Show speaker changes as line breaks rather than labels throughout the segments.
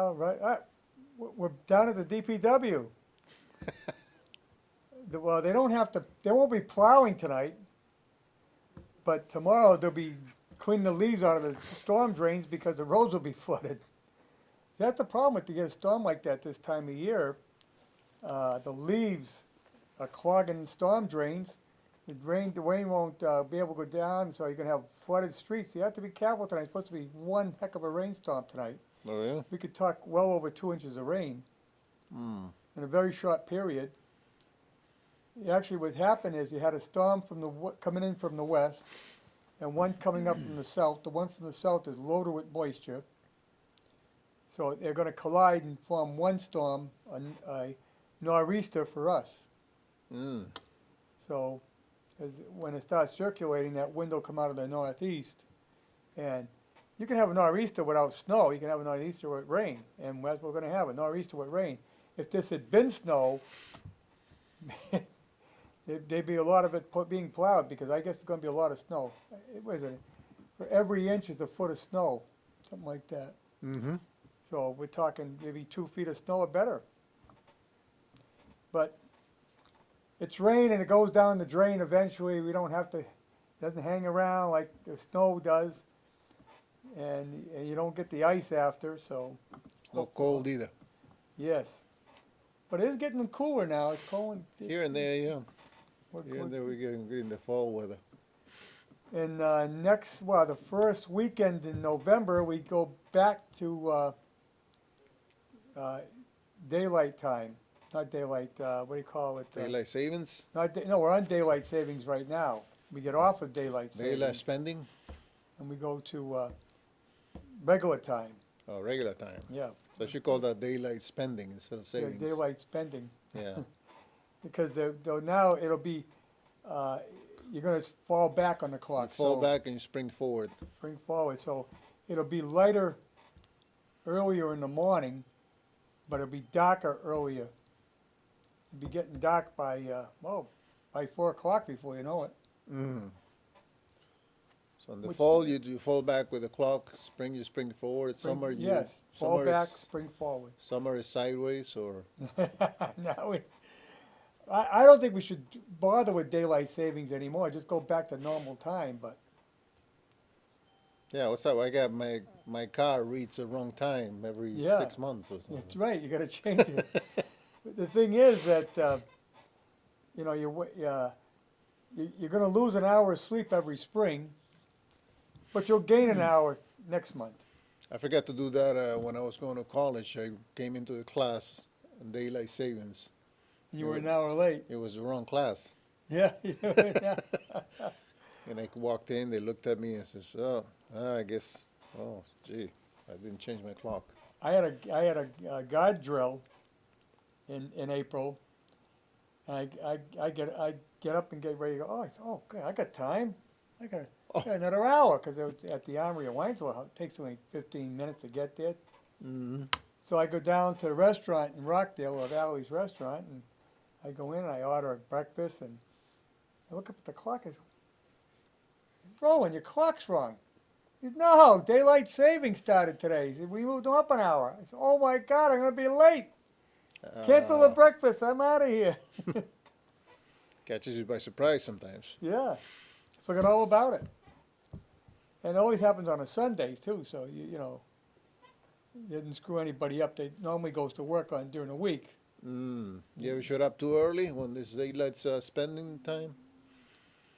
Yeah, right. We're down at the DPW. Well, they don't have to. They won't be plowing tonight, but tomorrow they'll be cleaning the leaves out of the storm drains because the roads will be flooded. That's the problem with to get a storm like that this time of year. The leaves are clogging storm drains. The rain won't be able to go down, so you're gonna have flooded streets. You have to be careful tonight. It's supposed to be one heck of a rainstorm tonight.
Oh, yeah?
We could talk well over 2 inches of rain
Mm.
in a very short period. Actually, what happened is you had a storm coming in from the west, and one coming up from the south. The one from the south is loaded with moisture, so they're going to collide and form one storm, a nor'easter for us.
Mm.
So, when it starts circulating, that wind will come out of the northeast, and you can have a nor'easter without snow. You can have a nor'easter with rain, and that's what we're going to have, a nor'easter with rain. If this had been snow, there'd be a lot of it being plowed, because I guess there's going to be a lot of snow. For every inch is a foot of snow, something like that.
Mm-hmm.
So we're talking maybe 2 feet of snow or better. But it's rain and it goes down the drain eventually. We don't have to, it doesn't hang around like the snow does. And you don't get the ice after, so.
No cold either.
Yes. But it is getting cooler now. It's cold.
Here and there, yeah.
We're
Here and there we're getting the fall weather.
And the first weekend in November, we go back to daylight time. Not daylight, what do you call it?
Daylight savings?
No, we're on daylight savings right now. We get off of daylight savings.
Daylight spending?
And we go to regular time.
Oh, regular time.
Yeah.
So I should call that daylight spending instead of
Yeah,
savings.
daylight spending.
Yeah.
Because now it'll be, you're going to fall back on the
You
clock.
fall back and you spring forward.
Bring forward. So it'll be lighter earlier in the morning, but it'll be darker earlier. It'll be getting dark by 4 o'clock before you know it.
Mm. So in the
Which-
fall, you fall back with the clock. Spring, you spring forward. Summer,
yes, fall
summer
back,
is,
spring forward.
summer is sideways, or
Now I don't think we should bother with daylight savings anymore. Just go back to normal time. But
yeah. What's up? I got my car reads the wrong time every
Yeah.
6 months or something.
that's right. You got to change it. But the thing is that you're going to lose an hour of sleep every spring, but you'll gain an hour next month.
I forgot to do that when I was going to college. I came into the class on daylight savings.
You were an hour late.
It was the wrong class.
Yeah.
And I walked in, they looked at me and says, I guess, oh, gee, I didn't change my clock.
I had a guard drill in April. And I get up and get ready to go. Oh, I said, oh, okay, I got time. I got another hour, because it was at the Armory of Winesville. It takes only 15 minutes to get there.
Mm-hmm.
So I go down to the restaurant in Rockdale, or Valley's restaurant, and I go in and I order a breakfast, and I look up at the clock. I say, Roland, your clock's wrong. He said, no, daylight savings started today. He said, we moved up an hour. I said, oh my God, I'm going to be late. Cancel the breakfast. I'm out of here.
Catches you by surprise sometimes.
Yeah, forgot all about it. And it always happens on a Sunday too, so you didn't screw anybody up. They normally goes to work on during the week.
Mm. You ever showed up too early when this daylight spending time?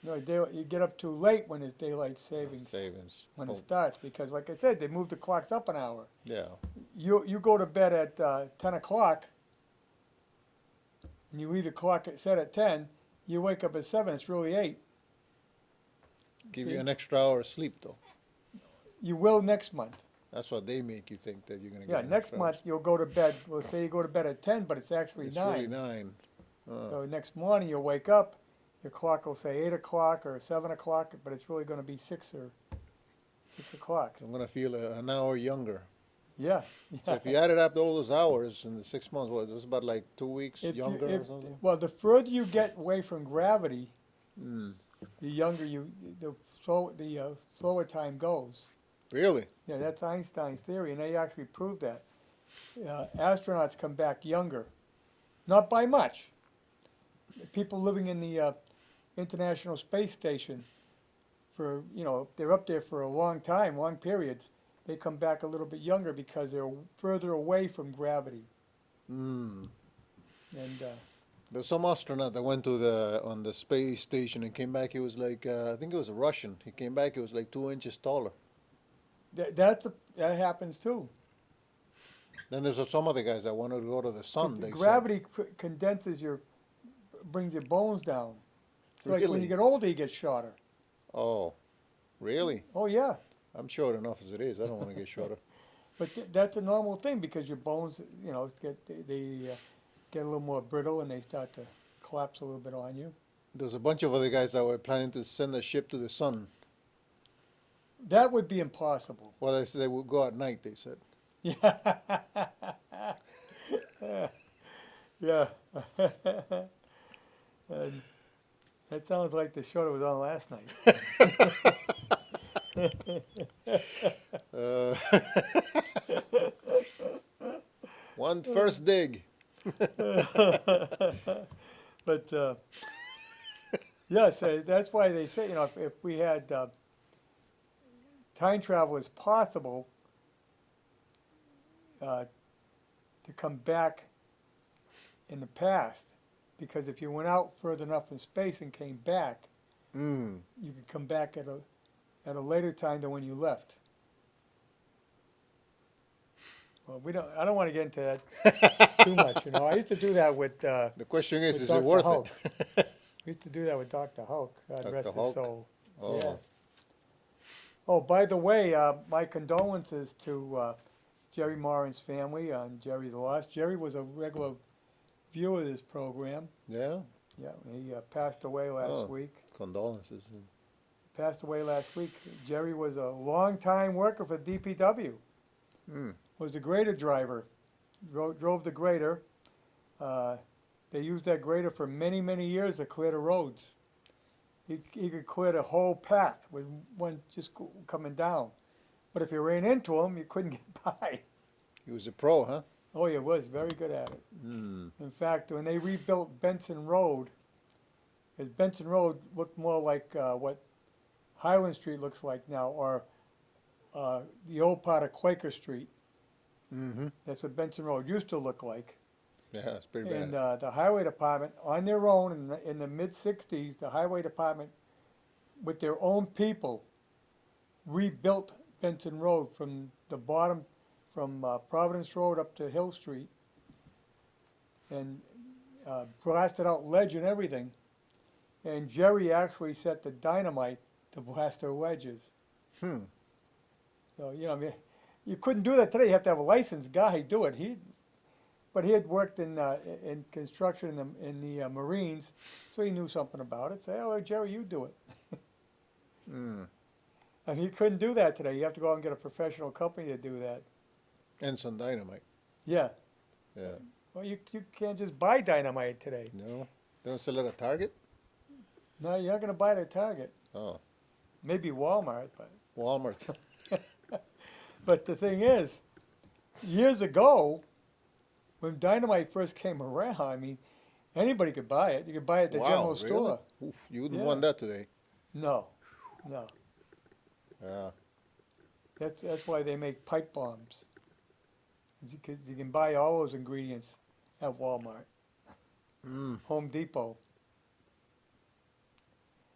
No, you get up too late when it's daylight savings.
Savings.
When
Oh,
it starts, because like I said, they moved the clocks up an hour.
yeah.
You go to bed at 10 o'clock, and you leave your clock set at 10, you wake up at 7, it's really 8.
Give
See?
you an extra hour of sleep, though.
You will next month.
That's what they make you think that you're going to get.
Yeah,
an
next
extra
month you'll go to bed, we'll say you go to bed at 10, but it's actually
It's
9.
really 9. Oh.
So next morning you'll wake up, your clock will say 8 o'clock or 7 o'clock, but it's really going to be 6 o'clock.
I'm going to feel an hour younger.
Yeah.
So if you added up all those hours in the 6 months, it was about like 2 weeks younger or something?
Well, the further you get away from gravity,
Mm.
the younger the slower time goes.
Really?
Yeah, that's Einstein's theory, and they actually proved that. astronauts come back younger, not by much. People living in the International Space Station for, they're up there for a long time, long periods, they come back a little bit younger because they're further away from gravity.
Mm.
And
There's some astronaut that went on the space station and came back. He was like, I think it was a Russian. He came back. He was like 2 inches taller.
that happens too.
Then there's some other guys that wanted to go to the sun.
The
They
gravity condenses brings your bones down. So like when
Really?
you get older, you get shorter.
said, "Oh, really?
Oh yeah,
I'm short enough as it is. I don't want to get shorter."
but that's a normal thing because your bones, they get a little more brittle and they start to collapse a little bit on you.
There's a bunch of other guys that were planning to send a ship to the sun.
That would be impossible.
Well, they said they would go at night. They said.
Yeah. Yeah. And that sounds like the show that was on last night.
Uh, one first dig.
But yes, that's why they say, if we had time travel as possible to come back in the past, because if you went out further enough in space and came back,
Mm.
you could come back at a later time than when you left. Well, I don't want to get into that too much. I used to do that with
The question is
with
it
Dr.
worth
Hulk.
it?
We used to do that with Dr. Hulk. God
Dr.
rest his
Hulk?
soul.
Oh.
Yeah. Oh, by the way, my condolences to Jerry Moran's family on Jerry's loss. Jerry was a regular viewer of this program.
Yeah.
Yeah, he passed away last
Oh.
week.
Condolences.
Passed away last week. Jerry was a long-time worker for DPW.
Mm.
Was a grader driver. Drove the grader. They used that grader for many, many years to clear the roads. He could clear the whole path with one just coming down. But if you ran into him, you couldn't get by.
He was a pro, huh?
Oh, he was very good at it.
Mm.
In fact, when they rebuilt Benson Road, as Benson Road looked more like what Highland Street looks like now, or the old part of Quaker Street.
Mm-hmm.
That's what Benson Road used to look like.
Yeah, it's pretty
And
bad.
the highway department, on their own, in the mid-60s, the highway department, with their own people, rebuilt Benson Road from the bottom, from Providence Road up to Hill Street, and blasted out ledge and everything. And Jerry actually set the dynamite to blast their ledges.
Hmm.
So, I mean, you couldn't do that today. You have to have a licensed guy do it. But he had worked in construction in the Marines, so he knew something about it. Say, oh, Jerry, you do it.
Mm.
And he couldn't do that today. You have to go out and get a professional company to do that.
And some dynamite.
Yeah.
Yeah.
Well, you can't just buy dynamite today.
No? They don't sell it at Target?
No, you're not going to buy it at Target.
Oh.
Maybe Walmart, but.
Walmart.
But the thing is, years ago, when dynamite first came around, I mean, anybody could buy it. You could buy it at the
Wow,
general
really?
store.
Oof, you wouldn't
Yeah.
want that today.
No.
Yeah.
That's why they make pipe bombs. Because you can buy all those ingredients at Walmart,
Mm.
Home Depot.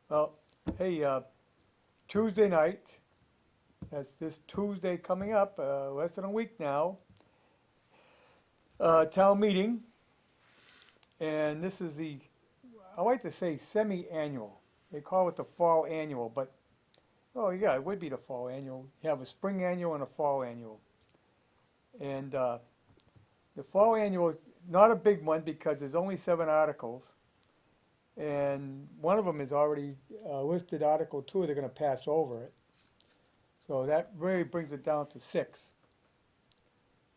Well, hey, Tuesday night, that's this Tuesday coming up, less than a week now, town meeting. And this is I like to say semi-annual. They call it the fall annual, but, oh yeah, it would be the fall annual. You have a spring annual and a fall annual. And the fall annual is not a big one because there's only 7 articles. And one of them is already listed Article 2, they're going to pass over it. So that really brings it down to 6.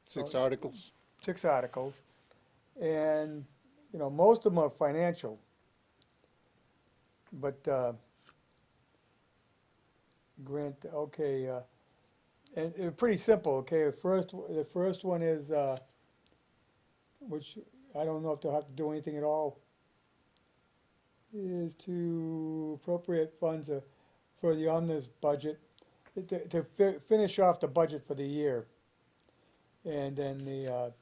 6
So-
articles.
6 articles. And, most of them are financial. But, and pretty simple, okay? The first one is, which I don't know if they'll have to do anything at all, is to appropriate funds for the omnibus budget, finish off the budget for the year. And then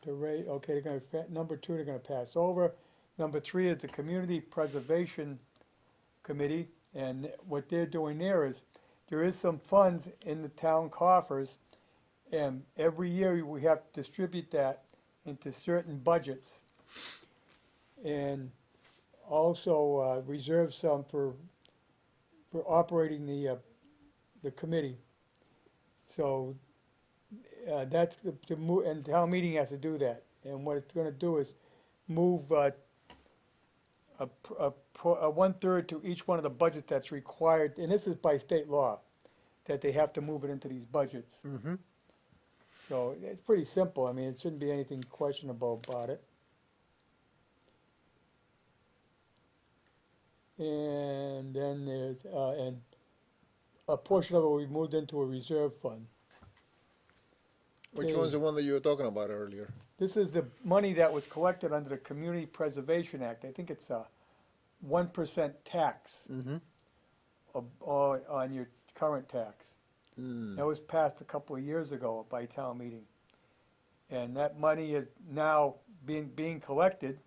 okay, they're gonna, number two, they're gonna pass over. Number three is the Community Preservation Committee, and what they're doing there is, there is some funds in the town coffers, and every year we have to distribute that into certain budgets. And also reserve some for operating the committee. So that's the move, and town meeting has to do that. And what it's gonna do is move a 1/3 to each one of the budgets that's required, and this is by state law, that they have to move it into these budgets.
Mm-hmm.
So it's pretty simple. I mean, it shouldn't be anything questionable about it. And then there's, and a portion of it will be moved into a reserve fund.
Which
Okay.
one's the one that you were talking about earlier?
This is the money that was collected under the Community Preservation Act. I think it's a 1% tax
Mm-hmm.
on your current tax.
Mm.
That was passed a couple of years ago by town meeting. And that money is now being collected.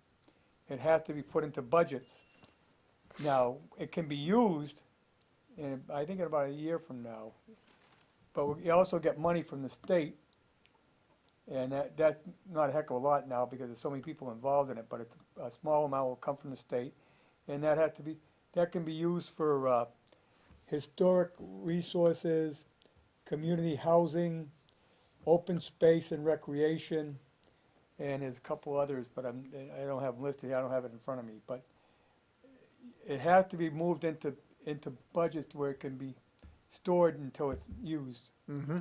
It has to be put into budgets. Now, it can be used in, I think in about a year from now. But we also get money from the state. And that's not a heck of a lot now because there's so many people involved in it, but it's a small amount will come from the state. And that can be used for historic resources, community housing, open space and recreation, and there's a couple others, but I don't have them listed, I don't have it in front of me, but it has to be moved into budgets where it can be stored until it's used.
Mm-hmm.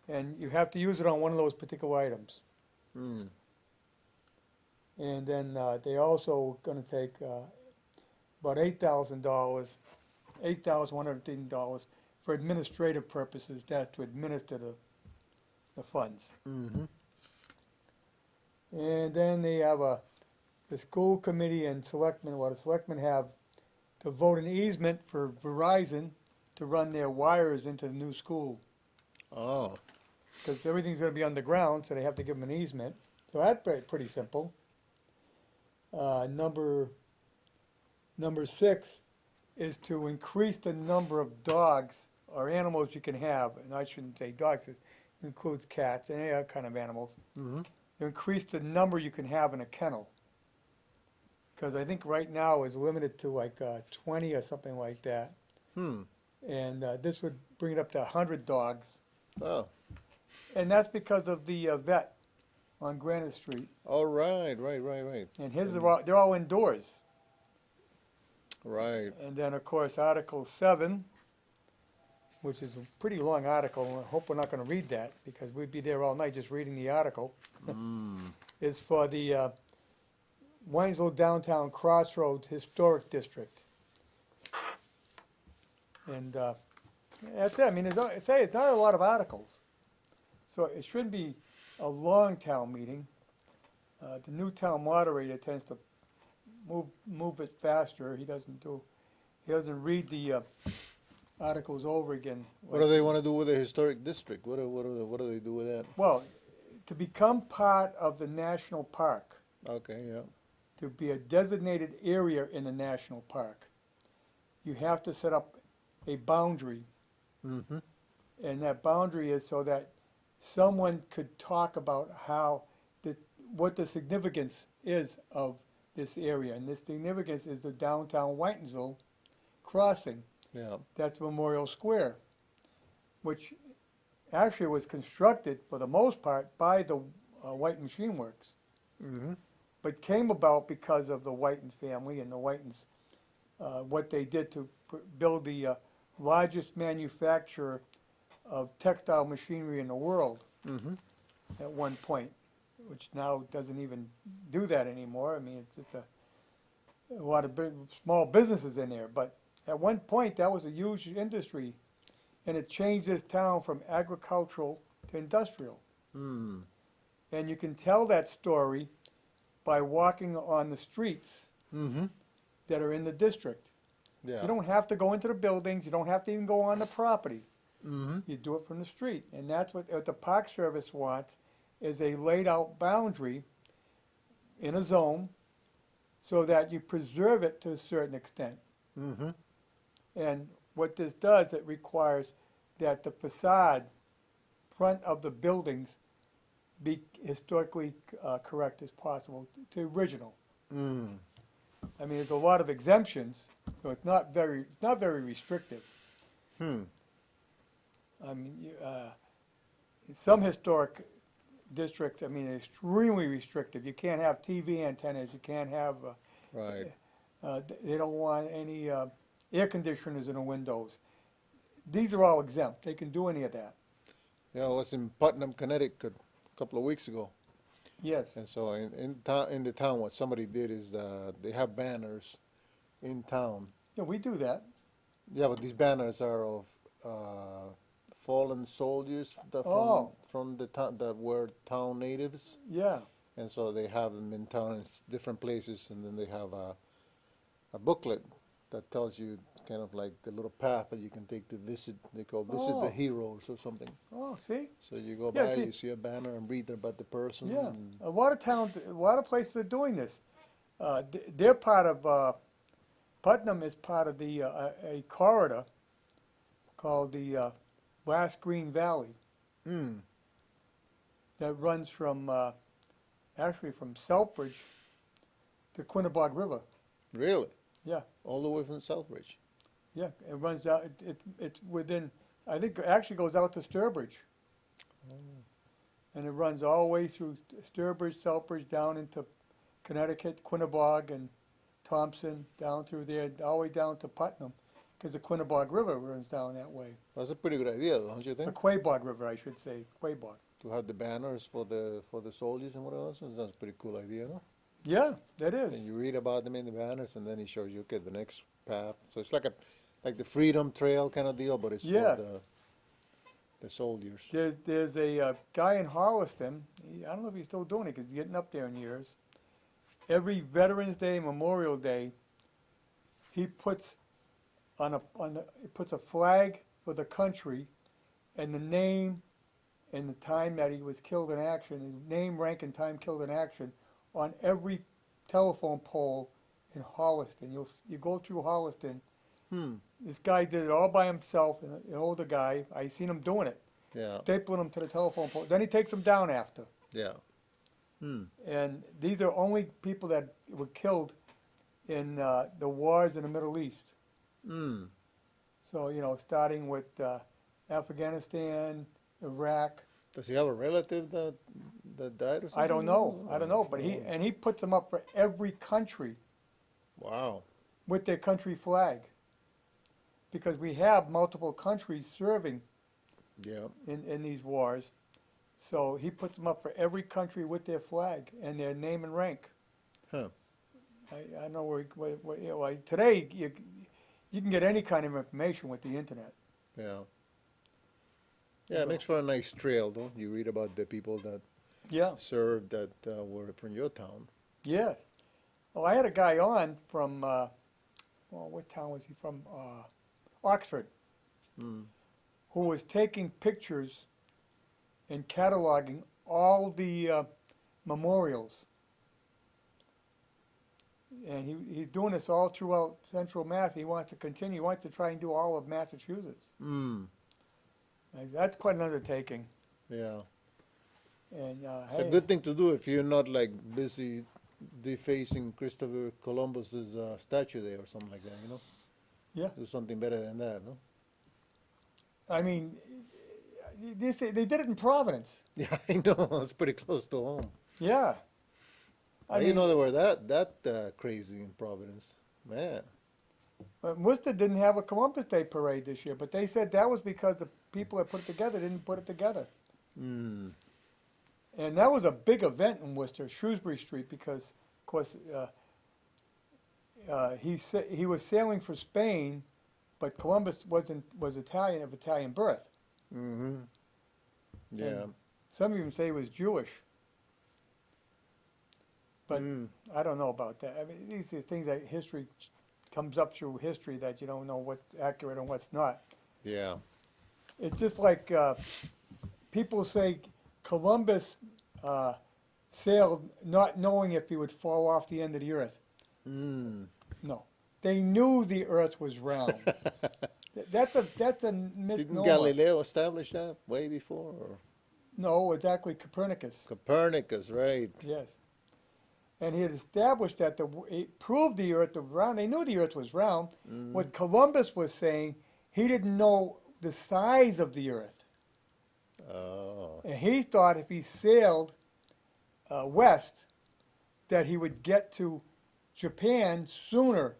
And you have to use it on one of those particular items.
Mm.
And then they also gonna take about $8,115 for administrative purposes, that's to administer the funds.
Mm-hmm.
And then they have the school committee and selectmen, the selectmen have to vote an easement for Verizon to run their wires into the new school.
Oh.
Because everything's gonna be underground, so they have to give them an easement. So that's pretty simple. Number 6 is to increase the number of dogs or animals you can have, and I shouldn't say dogs, it includes cats and any other kind of animals.
Mm-hmm.
To increase the number you can have in a kennel. Because I think right now is limited to like 20 or something like that.
Hmm.
And this would bring it up to 100 dogs.
Oh.
And that's because of the vet on Granite Street.
All right.
And they're all indoors.
Right.
And then, of course, Article 7, which is a pretty long article, and I hope we're not going to read that, because we'd be there all night just reading the article, is for the Winesville Downtown Crossroads Historic District. And that's it. I mean, it's not a lot of articles. So it should be a long town meeting. The new town moderator tends to move it faster. He doesn't read the articles over again.
What do they want to do with the historic district? What do they do with that?
Well, to become part of the national park,
Okay. Yeah.
to be a designated area in the national park, you have to set up a boundary.
Mm-hmm.
And that boundary is so that someone could talk about what the significance is of this area. And the significance is the downtown Whitensville crossing.
Yeah.
That's Memorial Square, which actually was constructed for the most part by the White Machine Works,
Mm-hmm.
but came about because of the Whiten family and the Whitens, what they did to build the largest manufacturer of textile machinery in the world
Mm-hmm.
at one point, which now doesn't even do that anymore. I mean, it's just a lot of small businesses in there, but at one point that was a huge industry and it changed this town from agricultural to industrial.
Hmm.
And you can tell that story by walking on the streets
Mm-hmm.
that are in the district.
Yeah.
You don't have to go into the buildings, you don't have to even go on the property.
Mm-hmm.
You do it from the street. And that's what the Park Service wants, is a laid out boundary in a zone so that you preserve it to a certain extent.
Mm-hmm.
And what this does, it requires that the facade front of the buildings be historically correct as possible, to original.
Mm.
I mean, there's a lot of exemptions, so it's not very restrictive.
Hmm.
I mean, in some historic districts, I mean, extremely restrictive. You can't have TV antennas, you can't have,
Right.
they don't want any air conditioners in the windows. These are all exempt, they can do any of that.
Yeah, I was in Putnam, Connecticut a couple of weeks ago.
Yes,
And so in the town, what somebody did is they have banners in town.
yeah, we do that.
Yeah, but these banners are of fallen soldiers
Oh.
from the town that were town natives,
Yeah,
and so they have them in town in different places, and then they have a booklet that tells you kind of like the little path that you can take to visit. They call visit
Oh.
the heroes or something.
oh, see?
So you go
Yeah,
by,
see-
you see a banner and read about the person.
Yeah,
and-
a lot of towns, a lot of places are doing this. They're part of, Putnam is part of a corridor called the Grass Green Valley
Mm,
that runs from, actually from Southbridge to Quinnebog River.
really?
Yeah,
All the way from Southbridge.
yeah, it runs out, it's within, I think it actually goes out to Sturbridge. And it runs all the way through Sturbridge, Southbridge, down into Connecticut, Quinnebog and Thompson, down through there, all the way down to Putnam, because the Quinnebog River runs down that way.
That's a pretty good idea, don't you
The
think?
Quabog River, I should say, Quabog.
To have the banners for the soldiers and whatever else. That's a pretty cool idea, no?
Yeah, that
And
is.
you read about them in the banners, and then he shows you, okay, the next path. So it's like the Freedom Trail kind of deal, but it's
Yeah.
for the soldiers.
There's a guy in Holliston, I don't know if he's still doing it, because he's getting up there in years. Every Veterans Day, Memorial Day, he puts he puts a flag for the country and the name and the time that he was killed in action, his name, rank, and time killed in action on every telephone pole in Holliston. You go through Holliston.
Hmm.
This guy did it all by himself, an older guy. I seen him doing it,
Yeah.
stapling them to the telephone pole. Then he takes them down after.
Yeah. Hmm.
And these are only people that were killed in the wars in the Middle East.
Hmm.
So, starting with Afghanistan, Iraq.
Does he have a relative that died or something?
I don't know, but he puts them up for every country
Wow.
with their country flag. Because we have multiple countries serving
Yeah.
in these wars. So he puts them up for every country with their flag and their name and rank.
Huh.
I know today you can get any kind of information with the internet.
Yeah. Yeah, it makes for a nice trail, don't you? Read about the people that
Yeah.
served that were from your town.
Yes. Well, I had a guy on from, what town was he from? Oxford,
Hmm.
who was taking pictures and cataloging all the memorials. And he's doing this all throughout central Mass. He wants to continue. He wants to try and do all of Massachusetts.
Hmm.
That's quite an undertaking.
Yeah.
And
It's a good thing to do if you're not like busy defacing Christopher Columbus's statue there or something like that, you know?
Yeah.
Do something better than that, no?
I mean, they did it in Providence.
Yeah, I know. It's pretty close to home.
Yeah.
I didn't know they were that crazy in Providence. Man.
Worcester didn't have a Columbus Day parade this year, but they said that was because the people that put it together didn't put it together.
Hmm.
And that was a big event in Worcester, Shrewsbury Street, because, of course, he was sailing for Spain but Columbus was Italian, of Italian birth.
Mm-hmm. Yeah.
And some even say he was Jewish. But I don't know about that. I mean, these are things that history comes up through history that you don't know what's accurate and what's not.
Yeah.
It's just like people say Columbus sailed not knowing if he would fall off the end of the earth.
Mm.
No, they knew the earth was round. That's a
Didn't
misnomer.
Galileo establish that way before? Or?
No, it's actually Copernicus.
Copernicus, right?
Yes. And he had established that he proved the earth was round. They knew the earth was round. What Columbus was saying, he didn't know the size of the earth.
Oh.
And he thought if he sailed west, that he would get to Japan sooner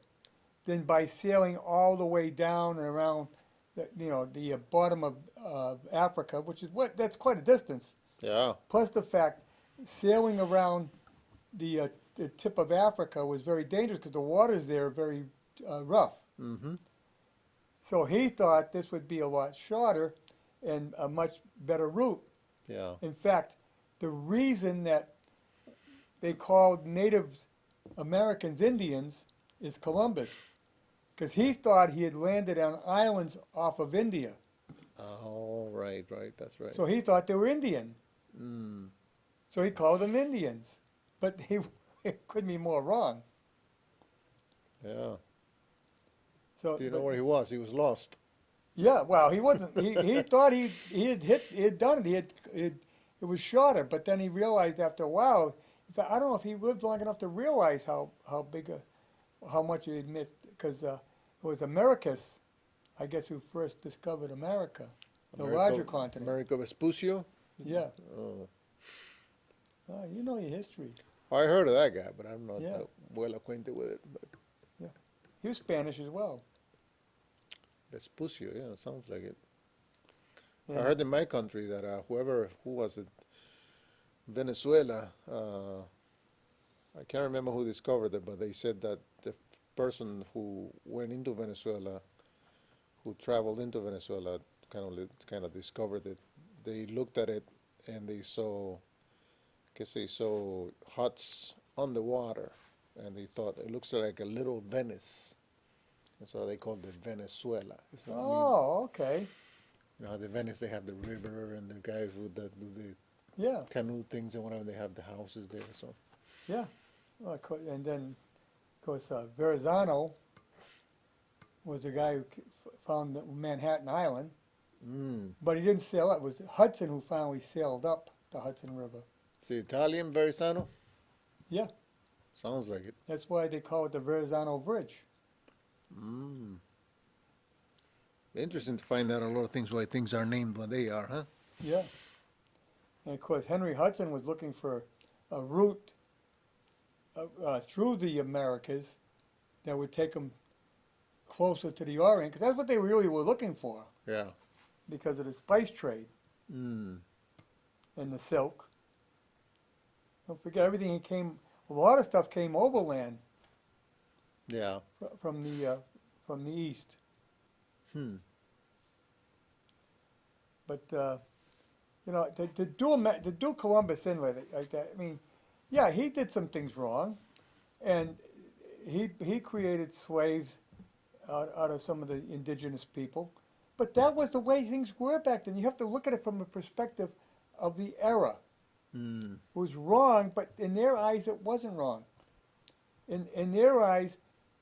than by sailing all the way down and around the bottom of Africa, which is that's quite a distance.
Yeah.
Plus the fact sailing around the tip of Africa was very dangerous because the waters there are very rough.
Mm-hmm.
So he thought this would be a lot shorter and a much better route.
Yeah.
In fact, the reason that they called Native Americans Indians is Columbus, because he thought he had landed on islands off of India.
Oh, right, that's right.
So he thought they were Indian.
Mm.
So he called them Indians. But he couldn't be more wrong.
Yeah.
So
Do you know where he was? He was lost.
yeah, well, he wasn't. He thought he had done it. It was shorter, but then he realized after a while. In fact, I don't know if he lived long enough to realize how much he had missed, because it was Americus, I guess, who first discovered America, the larger continent.
Americo Vespuccio?
Yeah.
Oh.
Oh, you know your history.
I heard of that guy, but I'm not
Yeah.
that well acquainted with it. But
He was Spanish as well.
Vespuccio, yeah, sounds like it. I
Yeah.
heard in my country that who was it? Venezuela. I can't remember who discovered it, but they said that the person who went into Venezuela, who traveled into Venezuela, kind of discovered it. They looked at it and they saw huts on the water, and they thought it looks like a little Venice, and so they called it Venezuela. So,
Oh, okay.
you know, how the Venice, they have the river and the guys that do the
Yeah,
canoe things and whatever, they have the houses there. So
yeah. Well, and then, of course, Verrazano was the guy who found Manhattan Island, but he didn't sail up. It was Hudson who finally sailed up the Hudson River.
it's the Italian Verrazano.
Yeah,
Sounds like it.
that's why they call it the Verrazano Bridge.
Interesting to find out a lot of things, why things are named what they are, huh?
Yeah. And of course, Henry Hudson was looking for a route through the Americas that would take them closer to the Orient, because that's what they really were looking for,
Yeah.
because of the spice trade
Mm.
and the silk. Don't forget, a lot of stuff came overland
Yeah.
from the east. But to do Columbus in like that, I mean, yeah, he did some things wrong, and he created slaves out of some of the indigenous people, but that was the way things were back then. You have to look at it from a perspective of the era. It was wrong, but in their eyes, it wasn't wrong. In their eyes,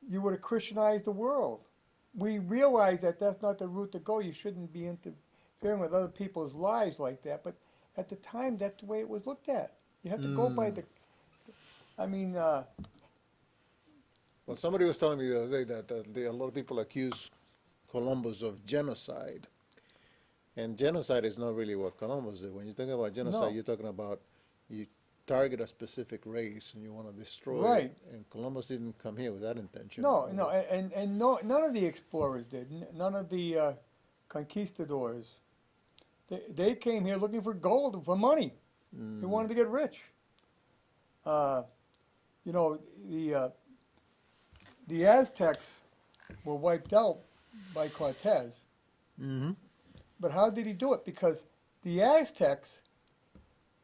you would have Christianized the world. We realize that that's not the route to go. You shouldn't be interfering with other people's lives like that. But at the time, that's the way it was looked at. You have to go by the. I mean.
Well, somebody was telling me the other day that a lot of people accuse Columbus of genocide. And genocide is not really what Columbus did. When you think about genocide,
No.
you're talking about you target a specific race and you want to destroy
Right.
it. And Columbus didn't come here with that intention.
No, and no, none of the explorers did. None of the conquistadors. They came here looking for gold, for money. They wanted to get rich. The Aztecs were wiped out by Cortez.
Mm-hmm.
But how did he do it? Because the Aztecs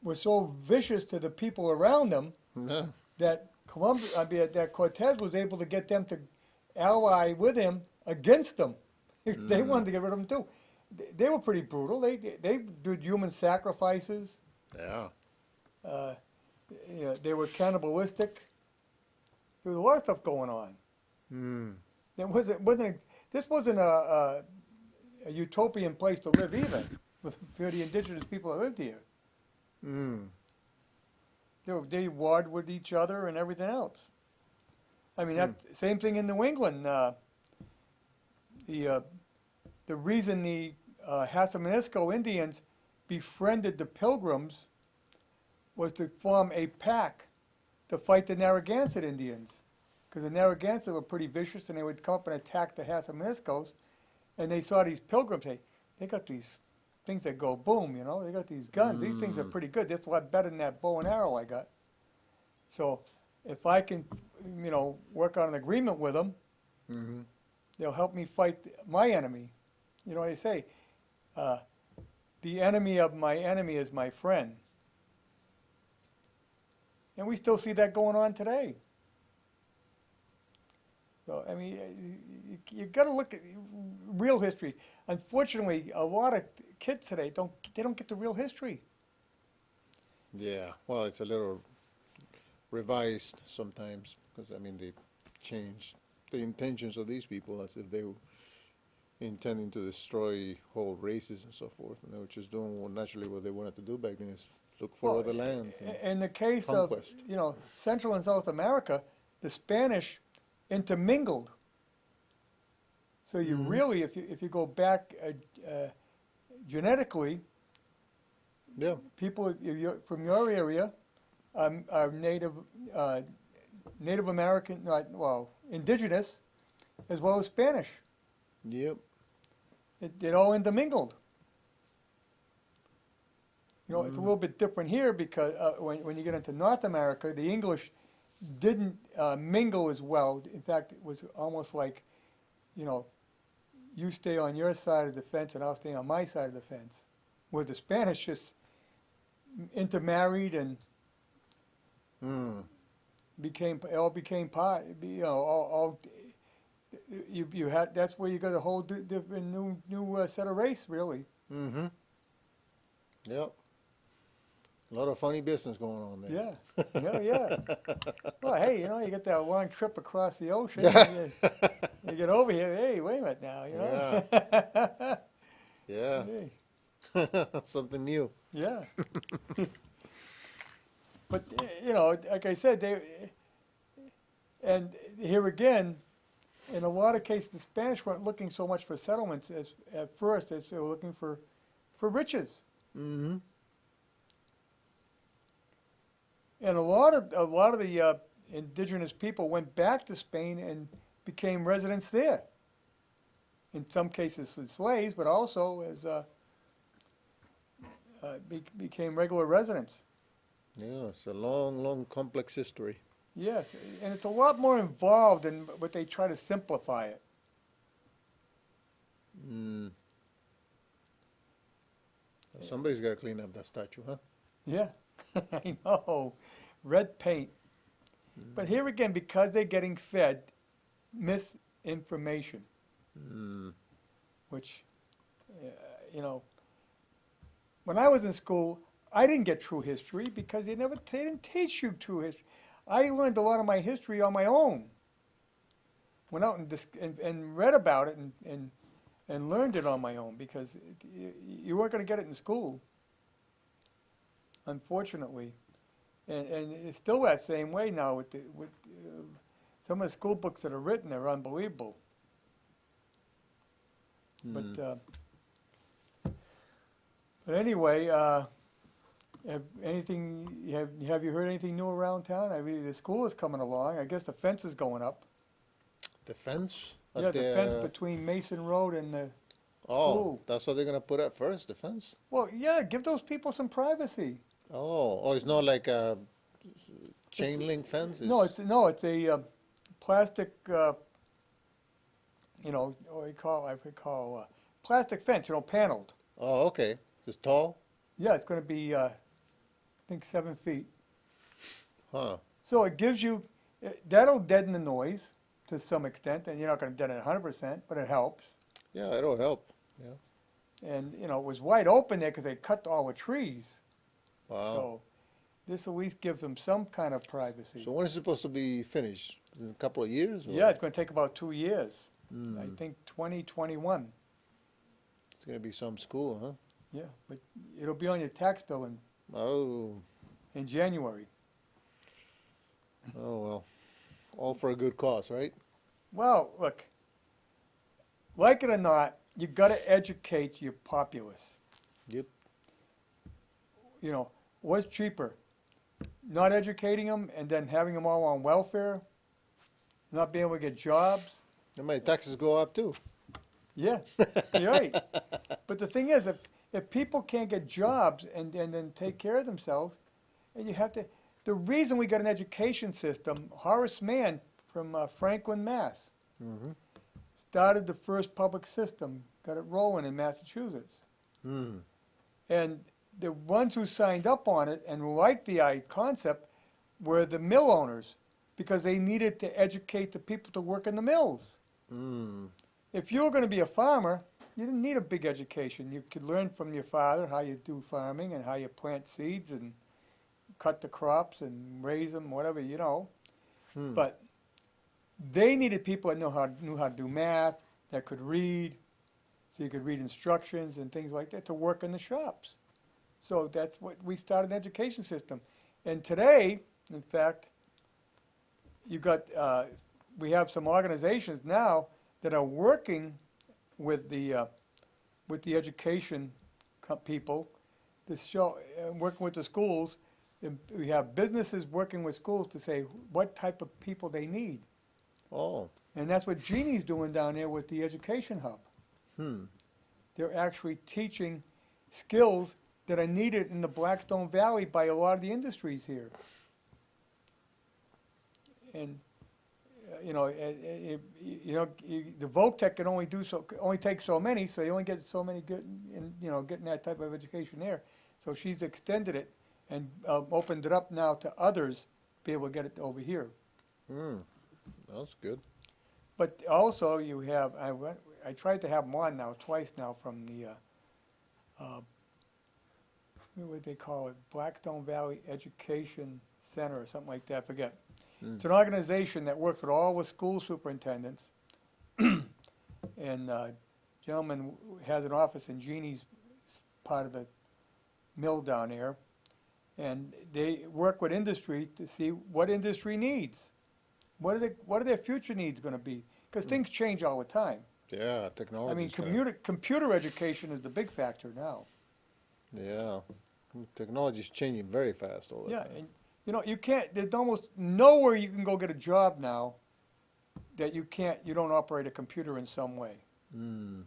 were so vicious to the people around them
No.
that that Cortez was able to get them to ally with him against them. They wanted to get rid of them too. They were pretty brutal. They did human sacrifices.
Yeah.
They were cannibalistic. There was a lot of stuff going on.
Mm.
This wasn't a utopian place to live either for the indigenous people that lived here.
Mm.
They warred with each other and everything else. I mean, that same thing in New England. The reason the Hasamanisco Indians befriended the Pilgrims was to form a pack to fight the Narragansett Indians, because the Narragansett were pretty vicious, and they would come up and attack the Hasamaniscos, and they saw these Pilgrims. They got these things that go boom, you know. They got these guns. These things are pretty good. That's a lot better than that bow and arrow I got. So if I can, work on an agreement with them,
Mm-hmm.
they'll help me fight my enemy. You know what they say? The enemy of my enemy is my friend. And we still see that going on today. So, I mean, you got to look at real history. Unfortunately, a lot of kids today don't get the real history.
Yeah. Well, it's a little revised sometimes because I mean they changed the intentions of these people as if they were intending to destroy whole races and so forth, and they were just doing naturally what they wanted to do back then is look for other lands.
In the case
conquest.
of Central and South America, the Spanish intermingled. So you really, if you go back genetically,
Yeah.
people from your area are Native American, indigenous, as well as Spanish.
Yep.
It all intermingled. It's a little bit different here because when you get into North America, the English didn't mingle as well. In fact, it was almost like, you stay on your side of the fence and I'll stay on my side of the fence. Where the Spanish just intermarried and became part. You had, that's where you got a whole different new set of race, really.
Mm-hmm. Yep. A lot of funny business going on there.
Yeah. Well, hey, you get that long trip across the ocean.
Yeah.
You get over here. Hey, wait a minute now.
Yeah.
Hey,
Something new.
yeah. But like I said, and here again, in a lot of cases, the Spanish weren't looking so much for settlements at first as they were looking for riches.
Mm-hmm.
And a lot of the indigenous people went back to Spain and became residents there. In some cases as slaves, but also as became regular residents.
Yeah, it's a long, long, complex history.
Yes, and it's a lot more involved than what they try to simplify it.
Mm. Somebody's got to clean up that statue, huh?
Yeah, I know. Red paint. But here again, because they're getting fed misinformation, which, when I was in school, I didn't get true history because they didn't teach you true history. I learned a lot of my history on my own. Went out and read about it and learned it on my own because you weren't going to get it in school, unfortunately. And it's still that same way now with some of the school books that are written. They're unbelievable. But anyway, have you heard anything new around town? I mean, the school is coming along. I guess the fence is going up.
The fence?
Yeah, the fence between Mason Road and the school.
That's what they're going to put up first, the fence?
Well, yeah, give those people some privacy.
Oh, it's not like a chain link fence?
No, it's a plastic what we call plastic fence, paneled.
Oh, okay. It's tall?
Yeah, it's going to be, I think, 7 feet.
Huh.
So it gives you, that'll deaden the noise to some extent, and you're not going to deaden it 100%, but it helps.
Yeah, it'll help. Yeah.
And, it was wide open there because they cut all the trees.
Wow.
So this at least gives them some kind of privacy.
So when is it supposed to be finished? In a couple of years? Or?
Yeah, it's going to take about 2 years.
Mm.
I think 2021.
It's going to be some school, huh?
Yeah, but it'll be on your tax bill
Oh.
in January.
Oh, well. All for a good cause, right?
Well, look, like it or not, you got to educate your populace.
Yep.
What's cheaper? Not educating them and then having them all on welfare, not being able to get jobs?
And my taxes go up too.
Yeah, you're right. But the thing is, if people can't get jobs and then take care of themselves, and you have to, the reason we got an education system, Horace Mann from Franklin, Mass.
Mm-hmm.
Started the first public system, got it rolling in Massachusetts.
Mm.
And the ones who signed up on it and liked the concept were the mill owners because they needed to educate the people to work in the mills.
Mm.
If you were going to be a farmer, you didn't need a big education. You could learn from your father how you do farming and how you plant seeds and cut the crops and raise them, whatever,
Hmm.
But they needed people that knew how to do math, that could read, so you could read instructions and things like that to work in the shops. So that's what we started an education system. And today, in fact, we have some organizations now that are working with the education people to show, working with the schools. And we have businesses working with schools to say what type of people they need.
Oh.
And that's what Jeannie's doing down there with the Education Hub.
Hmm.
They're actually teaching skills that are needed in the Blackstone Valley by a lot of the industries here. And the Voltech can only take so many, so you only get so many good, getting that type of education there. So she's extended it and opened it up now to others to be able to get it over here.
Hmm. That's good.
But also you have, I tried to have them on now twice now from the, what they call it, Blackstone Valley Education Center or something like that, I forget.
Mm.
It's an organization that works with all the school superintendents. And gentleman has an office in Jeannie's part of the mill down there. And they work with industry to see what industry needs. What are their future needs going to be? Because things change all the time.
Yeah, technology.
I mean, computer education is the big factor now.
Yeah. Technology is changing very fast all the
Yeah,
time.
and you can't. There's almost nowhere you can go get a job now that you don't operate a computer in some way.
Mm.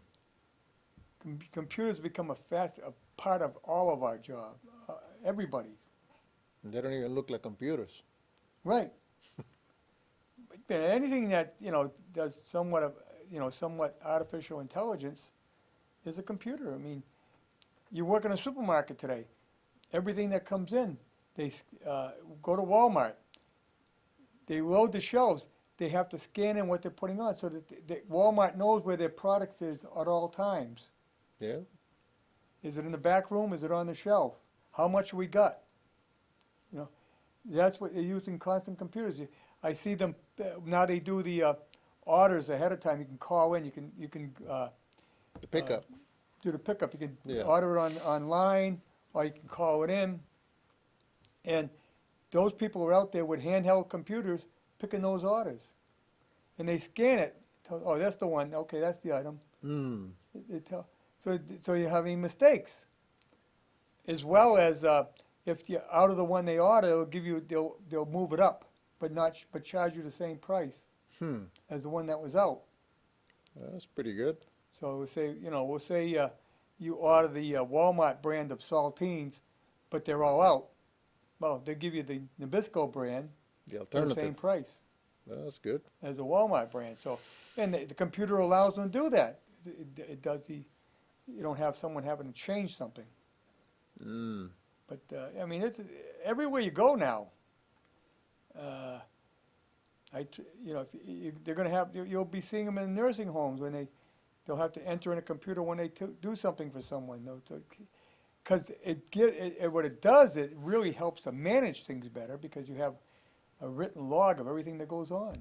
Computers become a part of all of our job, everybody.
They don't even look like computers.
Right. But anything that does somewhat artificial intelligence is a computer. I mean, you work in a supermarket today. Everything that comes in, they go to Walmart. They load the shelves. They have to scan in what they're putting on so that Walmart knows where their products is at all times.
Yeah.
Is it in the back room? Is it on the shelf? How much we got? That's what they're using, constant computers. I see them now. They do the orders ahead of time. You can call in. You can
The pickup.
do the pickup. You can
Yeah.
order it online, or you can call it in. And those people are out there with handheld computers picking those orders, and they scan it. Oh, that's the one. Okay, that's the item.
Mm.
So you have any mistakes, as well as if you're out of the one they order, they'll move it up, but charge you the same price
Hmm.
as the one that was out.
That's pretty good.
So we'll say you order the Walmart brand of saltines, but they're all out. Well, they give you the Nabisco brand
The
for the same
alternative.
price.
That's good.
as a Walmart brand. So, and the computer allows them to do that. It does you don't have someone having to change something.
Mm.
But I mean, it's everywhere you go now. You know, they're going to have you'll be seeing them in nursing homes when they'll have to enter in a computer when they do something for someone. Because what it does, it really helps to manage things better because you have a written log of everything that goes on.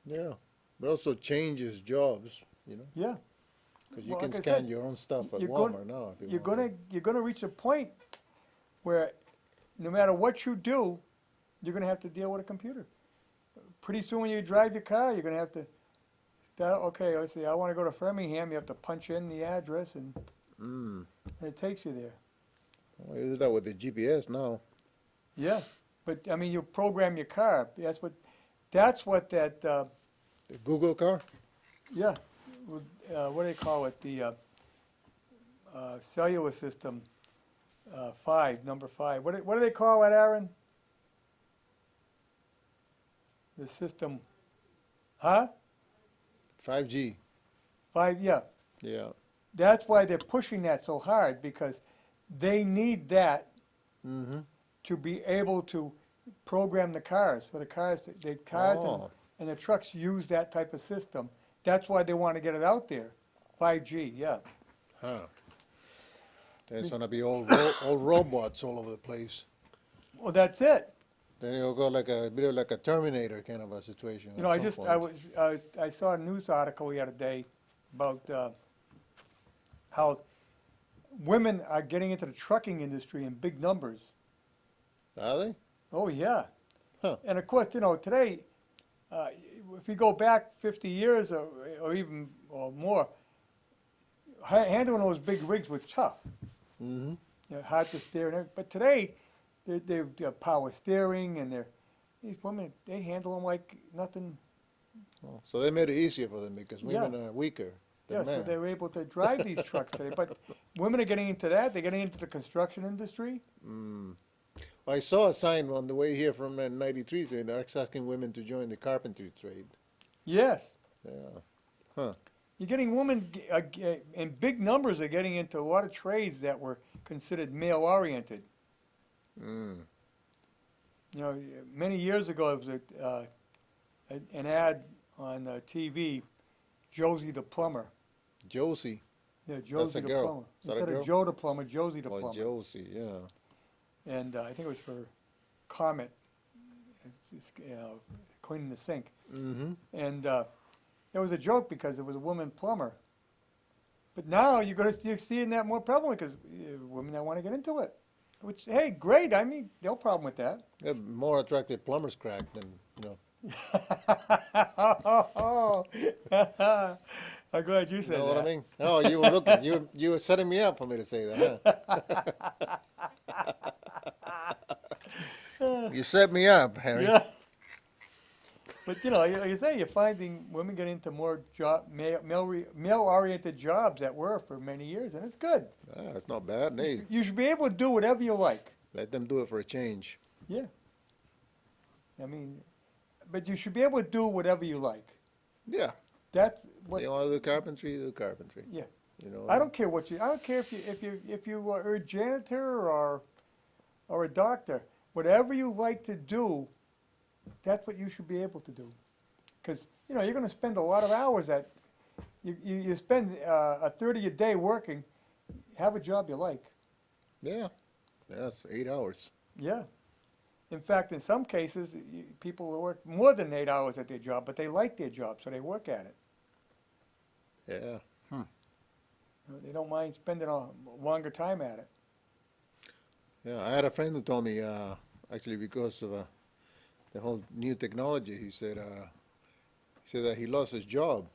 Yeah. But also changes jobs, you know,
Yeah.
because you
Well,
can
like I
scan
said,
your own stuff at
you're
Walmart now if you want.
You're gonna reach a point where no matter what you do, you're gonna have to deal with a computer. Pretty soon when you drive your car, you're gonna have to start, okay, let's see, I wanna go to Framingham, you have to punch in the address and
Mm.
it takes you there.
Well, you do that with the GPS now.
Yeah, but I mean, you program your car, that's what that,
The Google car?
yeah, what do they call it, the cellular system, number 5, what do they call it, Aaron? The system, huh?
5G.
5, yeah.
Yeah.
That's why they're pushing that so hard, because they need that
Mm-hmm.
to be able to program the cars. For the cars, the cars
Oh.
and the trucks use that type of system. That's why they want to get it out there. 5G, yeah.
Huh. There's gonna be all robots all over the place.
Well, that's it.
Then it'll go like a bit of like a Terminator kind of a situation.
You know,
at some point.
I saw a news article the other day about how women are getting into the trucking industry in big numbers.
Are they?
Oh, yeah.
Huh.
And of course, you know, today, if you go back 50 years or even or more, handling those big rigs was tough.
Mm-hmm.
You know, hard to steer and everything. But today, they're power steering and these women, they handle them like nothing.
Oh, so they made it easier for them because women are weaker
Yeah,
than
so
men.
they were able to drive these trucks today. But women are getting into that. They're getting into the construction industry.
Mm. I saw a sign on the way here from 93 saying they're asking women to join the carpentry trade.
Yes.
Yeah. Huh.
You're getting women in big numbers are getting into a lot of trades that were considered male-oriented.
Mm.
You know, many years ago, it was an ad on TV, Josie the plumber.
Josie.
Yeah, Josie
a
the
girl.
plumber.
Is that a
Instead
girl?
of Joe the plumber, Josie the
Or
plumber.
Josie, yeah.
And I think it was for Comet, cleaning the sink.
Mm-hmm.
And it was a joke because it was a woman plumber. But now you're going to see that more prevalent because women that want to get into it. Which, hey, great. I mean, no problem with that.
Yeah, more attractive plumber's crack than, you know.
I'm glad you said
You know what I
that.
mean? No, you were looking. You were setting me up for me to say that, huh? You set me up, Harry.
Yeah. But you know, like you say, you're finding women get into more male-oriented jobs that were for many years, and it's good.
Ah, it's not bad. Hey,
You should be able to do whatever you like.
let them do it for a change.
Yeah. I mean, but you should be able to do whatever you like.
Yeah.
That's what.
You want to do carpentry, do carpentry.
Yeah.
You know.
I don't care what you. I don't care if you are a janitor or a doctor. Whatever you like to do, that's what you should be able to do. Because you know you're going to spend a lot of hours at. You spend a 30 a day working. Have a job you like.
Yeah. That's 8 hours.
Yeah. In fact, in some cases, people will work more than 8 hours at their job, but they like their job, so they work at it.
Yeah.
You know, they don't mind spending a longer time at it.
Yeah. I had a friend who told me, actually, because of the whole new technology, he said that he lost his job.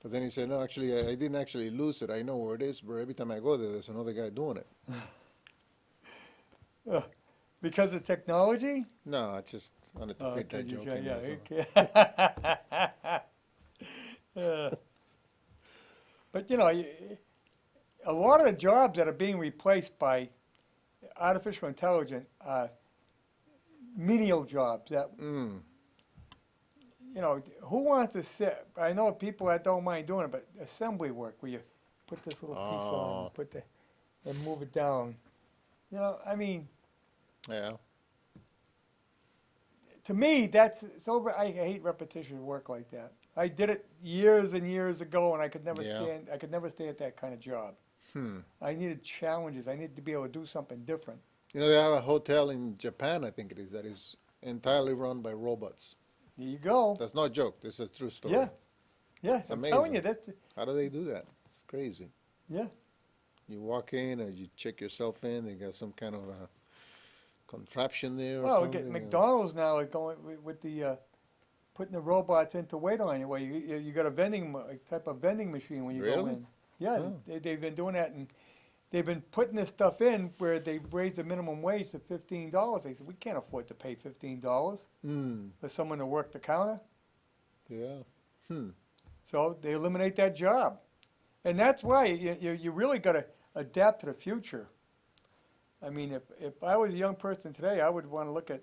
But then he said, no, actually, I didn't actually lose it. I know where it is, but every time I go there, there's another guy doing it.
Because of technology?
No, I just wanted to fit that joke in. That's all.
Okay. But you know, a lot of the jobs that are being replaced by artificial intelligence are menial jobs that you know, who wants to sit? I know people that don't mind doing it, but assembly work where you put this little piece on,
Oh.
and move it down. You know, I mean,
Yeah.
to me, it's over. I hate repetitious work like that. I did it years and years ago, and I could never
Yeah.
stand. I could never stay at that kind of job.
Hmm.
I needed challenges. I needed to be able to do something different.
You know, they have a hotel in Japan, I think it is, that is entirely run by robots.
There you go.
That's not a joke. This is a true story.
Yeah. Yes, I'm telling
amazing.
you, that's
How do they do that? It's crazy.
yeah.
You walk in and you check yourself in. They got some kind of a contraption there or
Well, we
something.
get McDonald's now are going with the putting the robots in to wait on you. Well, you got a type of vending machine when you go
Really?
in. Yeah,
Oh.
they've been doing that, and they've been putting this stuff in where they raised the minimum wage to $15. They said we can't afford to pay $15
Hmm.
for someone to work the counter,
Yeah. Hmm.
so they eliminate that job, and that's why you really got to adapt to the future. I mean, if I was a young person today, I would want to look at,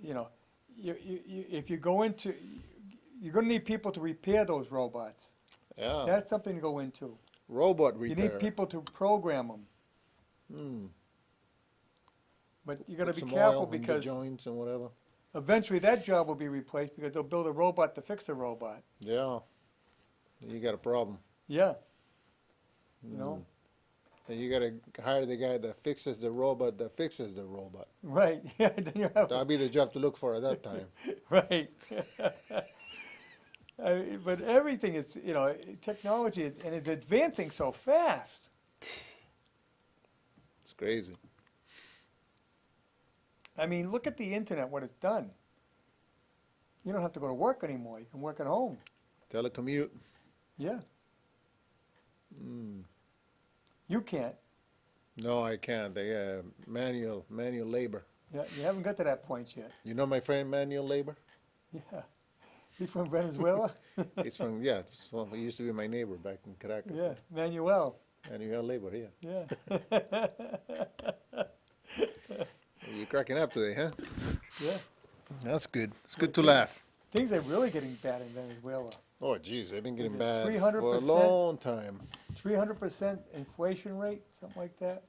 you know, if you go into, you're going to need people to repair those robots.
Yeah.
That's something to go into.
Robot
You
repair.
need people to program them,
Hmm.
but you got to
Put
be
some
careful
oil in the
because
joints and whatever.
eventually that job will be replaced because they'll build a robot to fix the robot.
Yeah. You got a problem.
Yeah. You know,
Hmm. And you got to hire the guy that fixes the robot that fixes the robot.
right. Yeah. Then you have
That'll be the job to look for at that time.
right. But everything is, you know, technology and it's advancing so fast.
It's crazy.
I mean, look at the internet, what it's done. You don't have to go to work anymore. You can work at home.
Telecommute.
Yeah.
Mm.
You can't.
No, I can't. They manual labor.
Yeah, you haven't got to that point yet.
You know my friend Manuel Labor?
Yeah. He's from Venezuela?
He's from he used to be my neighbor back in Caracas.
Yeah, Manuel.
Manuel Labor, yeah.
Yeah.
You're cracking up today, huh?
Yeah.
That's good. It's good to laugh.
Things are really getting bad in Venezuela.
Oh, geez, they've been getting
it
bad for a
300%?
long time.
300% inflation rate, something like that.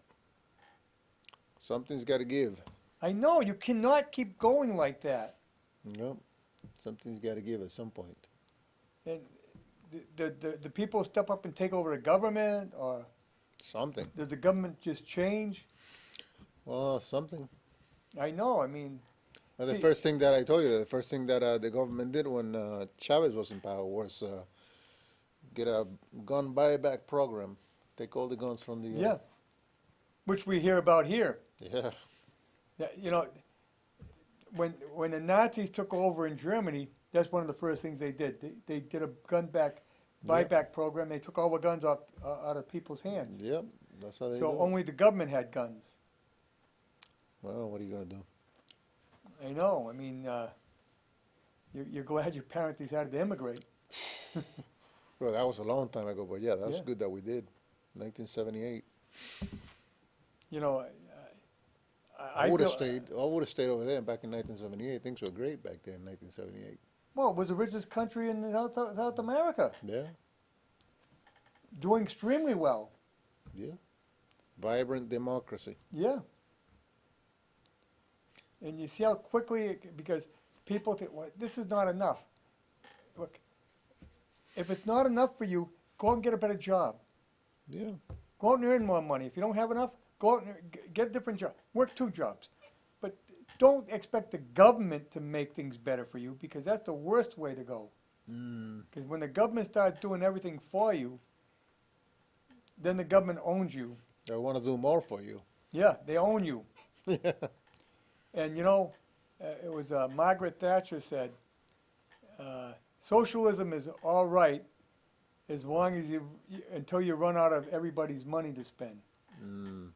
Something's got to give.
I know, you cannot keep going like that.
Nope. Something's got to give at some point.
And the people step up and take over the government, or
Something.
does the government just change?
Well, something.
I know, I mean,
Well, the
See-
first thing that I told you, the first thing that the government did when Chavez was in power was get a gun buyback program. Take all the guns from the
yeah, which we hear about here.
yeah.
Yeah, you know, when the Nazis took over in Germany, that's one of the first things they did. They did a gun buyback program. They took all the guns out of people's hands.
Yep. That's how they
So
do it.
only the government had guns.
Well, what are you gonna do?
I know. I mean, you're glad your parents decided to immigrate.
Well, that was a long time ago, but yeah, that's
Yeah.
good that we did. 1978.
You know,
I would have
feel-
stayed. I would have stayed over there back in 1978. Things were great back then in 1978.
Well, it was the richest country in South America,
Yeah.
doing extremely well.
Yeah. Vibrant democracy.
Yeah. And you see how quickly, because people think, well, this is not enough. Look, if it's not enough for you, go out and get a better job.
Yeah.
Go out and earn more money. If you don't have enough, go out and get a different job. Work 2 jobs. But don't expect the government to make things better for you, because that's the worst way to go.
Mm.
Because when the government starts doing everything for you, then the government owns you.
I want to do more for you.
Yeah, they own you. And you know, it was Margaret Thatcher said, socialism is all right as long as until you run out of everybody's money to spend.
Mm.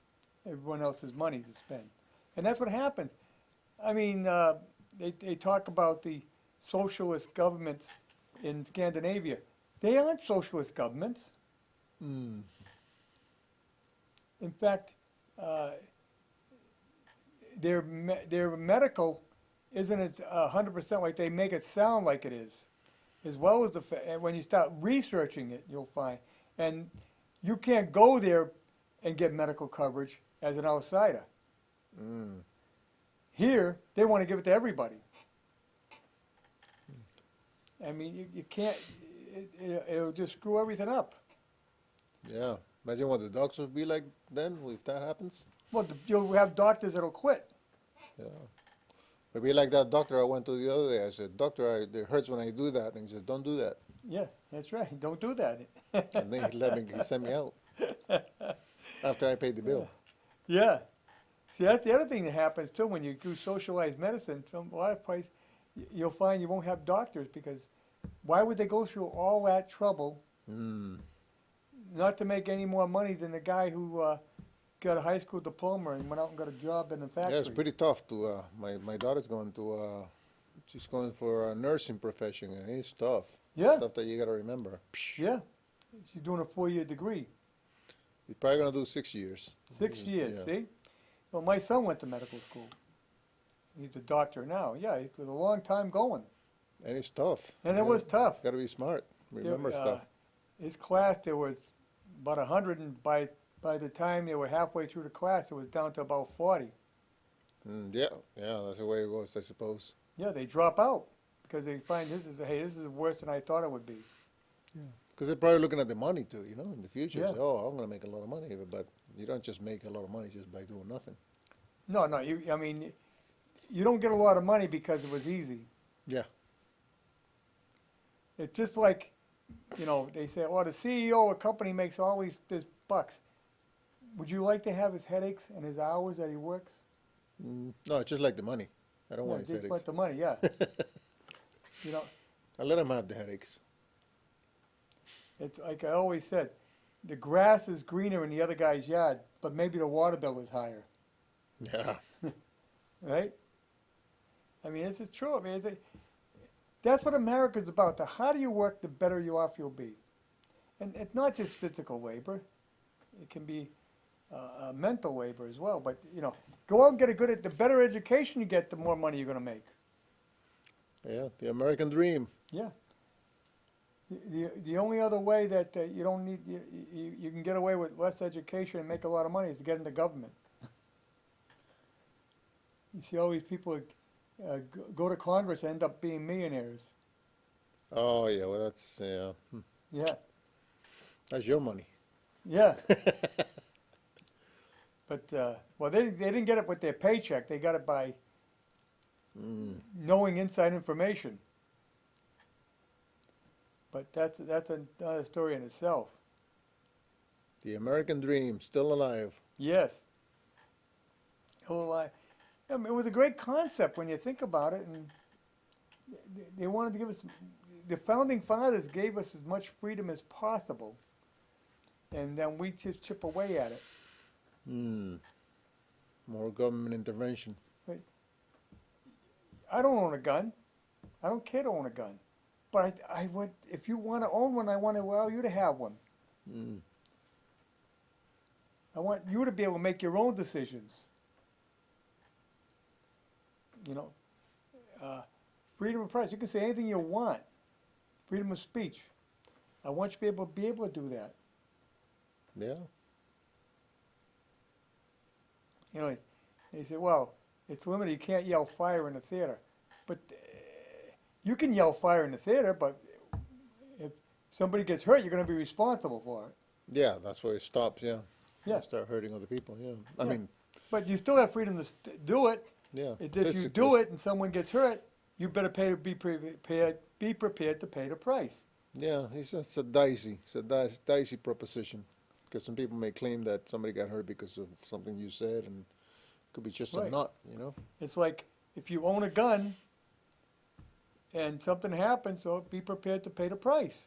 Everyone else's money to spend. And that's what happens. I mean, they talk about the socialist governments in Scandinavia. They aren't socialist governments.
Mm.
In fact, their medical isn't it 100% like they make it sound like it is, as well as and when you start researching it, you'll find, and you can't go there and get medical coverage as an outsider.
Mm.
Here, they want to give it to everybody. I mean, you can't, it'll just screw everything up.
Yeah. Imagine what the doctors would be like then if that happens.
Well, you'll have doctors that'll quit.
Yeah. It'd be like that doctor I went to the other day. I said, Doctor, it hurts when I do that. And he said, don't do that.
Yeah, that's right. Don't do that.
And then he sent me out after I paid the bill.
Yeah. See, that's the other thing that happens too when you do socialized medicine. From a lot of places, you'll find you won't have doctors because why would they go through all that trouble
Mm.
not to make any more money than the guy who got a high school diploma and went out and got a job in the factory?
Yeah, it's pretty tough to, my daughter's going to, she's going for a nursing profession and it's tough.
Yeah.
Stuff that you gotta remember.
Yeah. She's doing a 4-year degree.
You're probably gonna do 6 years.
6 years,
Yeah.
see? Well, my son went to medical school. He's a doctor now. Yeah, it was a long time going.
And it's tough.
And it was tough.
Gotta be smart. Remember
There,
stuff.
His class, there was about 100, and by the time they were halfway through the class, it was down to about 40.
Yeah, that's the way it goes, I suppose.
Yeah, they drop out because they find this is worse than I thought it would be.
Because they're probably looking at the money too, you know, in the future.
Yeah.
Say, oh, I'm gonna make a lot of money, but you don't just make a lot of money just by doing nothing.
No, I mean, you don't get a lot of money because it was easy.
Yeah.
It's just like, they say, oh, the CEO of a company makes all this bucks. Would you like to have his headaches and his hours that he works?
No, it's just like the money. I don't
Yeah,
want his
just
headaches.
like the money, yeah.
I let him have the headaches.
It's like I always said, the grass is greener in the other guy's yard, but maybe the water bill is higher,
Yeah.
right? I mean, this is true. I mean, that's what America's about. The harder you work, the better you off you'll be. And it's not just physical labor. It can be mental labor as well. But, go out and get the better education you get, the more money you're going to make.
Yeah, the American dream.
Yeah. The only other way that you don't need, you can get away with less education and make a lot of money is to get into government. You see all these people go to Congress and end up being millionaires.
Oh, yeah, well, that's, yeah.
Yeah,
That's your money.
yeah. But, well, they didn't get it with their paycheck. They got it by knowing inside information. But that's another story in itself.
The American dream, still alive.
Yes. I mean, it was a great concept when you think about it, and they wanted to give us, the founding fathers gave us as much freedom as possible, and then we just chip away at it.
More government intervention.
I don't own a gun. I don't care to own a gun. But I would, if you want to own one, I want to allow you to have one. I want you to be able to make your own decisions. Freedom of press. You can say anything you want. Freedom of speech. I want you to be able to do that.
Yeah.
They say, well, it's limited. You can't yell fire in the theater. But you can yell fire in the theater, but if somebody gets hurt, you're going to be responsible for it.
Yeah, that's where it stops, yeah.
Yeah.
You start hurting other people, yeah. I
Yeah.
mean,
But you still have freedom to do it.
yeah.
If you
physically.
do it and someone gets hurt, you better be prepared to pay the price.
Yeah, it's a dicey proposition. Because some people may claim that somebody got hurt because of something you said, and it could be just a
Right.
nut, you know?
It's like if you own a gun and something happens, so be prepared to pay the price.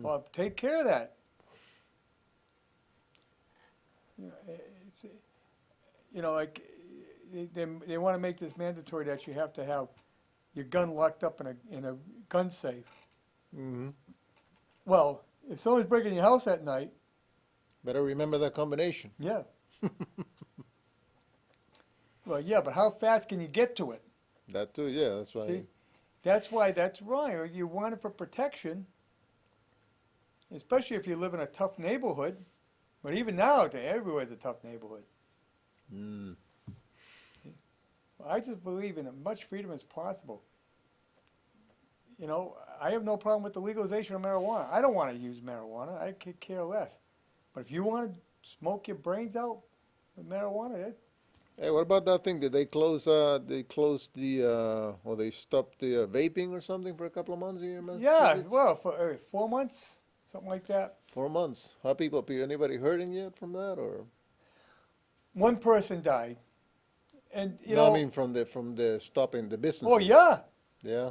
Or take care of that. Like they want to make this mandatory that you have to have your gun locked up in a gun safe.
Mm-hmm.
Well, if someone's breaking your house at night,
Better remember that combination.
yeah. Well, yeah, but how fast can you get to it?
That too, yeah, that's why.
See, that's why that's wrong. You want it for protection, especially if you live in a tough neighborhood. But even now, everywhere's a tough neighborhood.
Mm.
I just believe in as much freedom as possible. You know, I have no problem with the legalization of marijuana. I don't want to use marijuana. I could care less. But if you want to smoke your brains out with marijuana,
Hey, what about that thing? Did they close? They closed the or they stopped the vaping or something for a couple of months here in
yeah,
Massachusetts?
well, for 4 months, something like that.
4 months. How people? Anybody hurting yet from that or?
One person died, and you
No,
know,
I mean from the stopping the businesses.
oh yeah.
Yeah,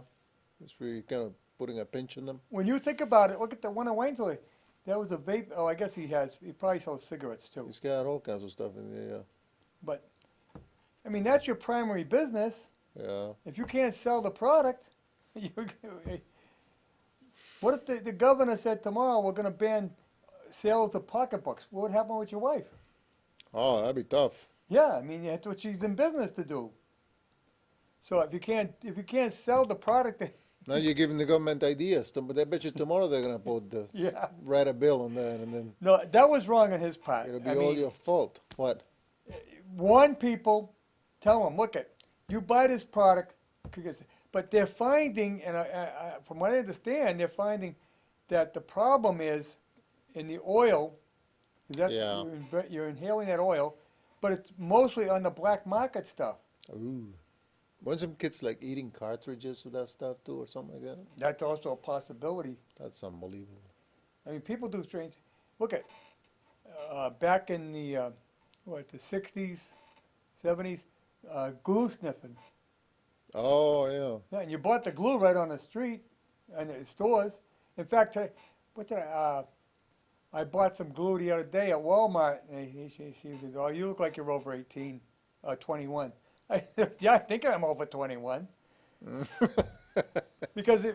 it's really kind of putting a pinch on them.
When you think about it, look at the one in Waynesville. That was a vape. Oh, I guess he probably sells cigarettes too.
He's got all kinds of stuff in there.
But I mean, that's your primary business.
Yeah.
If you can't sell the product, what if the governor said tomorrow we're going to ban sales of pocketbooks? What would happen with your wife?
Oh, that'd be tough.
Yeah, I mean that's what she's in business to do. So if you can't sell the product,
Now you're giving the government ideas. But I bet you tomorrow they're gonna put
yeah,
write a bill on that, and then
no, that was wrong on his part.
it'll be
I
all
mean,
your fault. What?
warn people, tell them, look at, you buy this product, but they're finding, and from what I understand, they're finding that the problem is in the oil, is that
Yeah.
you're inhaling that oil, but it's mostly on the black market stuff.
Ooh. Weren't some kids like eating cartridges with that stuff too, or something like that?
That's also a possibility.
That's unbelievable.
I mean, people do strange. Look at back in the 60s, 70s, glue sniffing.
Oh yeah.
Yeah, and you bought the glue right on the street and the stores. In fact, I bought some glue the other day at Walmart, and she says, "Oh, you look like you're over 18, 21." Yeah, I think I'm over 21. Because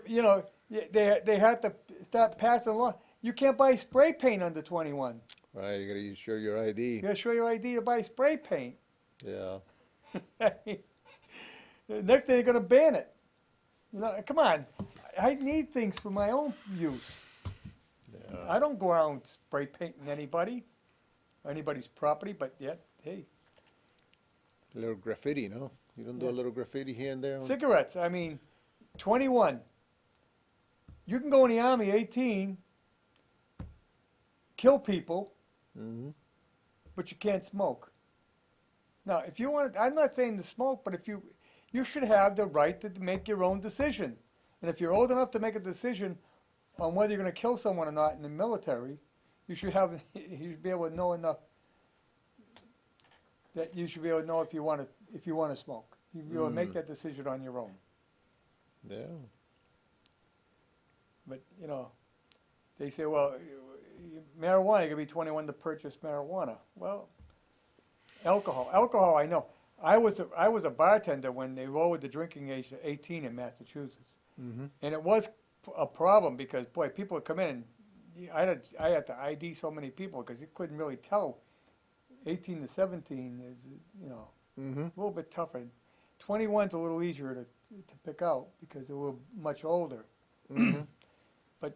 they had to start passing law. You can't buy spray paint under 21.
Right, you gotta show your ID.
You gotta show your ID to buy spray paint.
Yeah.
Next day they're gonna ban it. You know, come on. I need things for my own use.
Yeah.
I don't go around spray painting anybody's property, but yet, hey.
A little graffiti, no? You don't do a little graffiti here and there?
Cigarettes, I mean, 21. You can go in the Army, 18, kill people,
Mm-hmm.
but you can't smoke. Now, if you want, I'm not saying to smoke, but if you should have the right to make your own decision. And if you're old enough to make a decision on whether you're going to kill someone or not in the military, you should be able to know enough that you should be able to know if you want to smoke. You be able to make that decision on your own.
Yeah.
But they say, well, marijuana, you can be 21 to purchase marijuana. Well, alcohol, I know. I was a bartender when they lowered the drinking age to 18 in Massachusetts,
Mm-hmm.
and it was a problem because boy, people would come in. And I had to ID so many people because you couldn't really tell. 18 to 17 is
Mm-hmm.
a little bit tougher. 21's a little easier to pick out because they were much older.
Mm-hmm.
But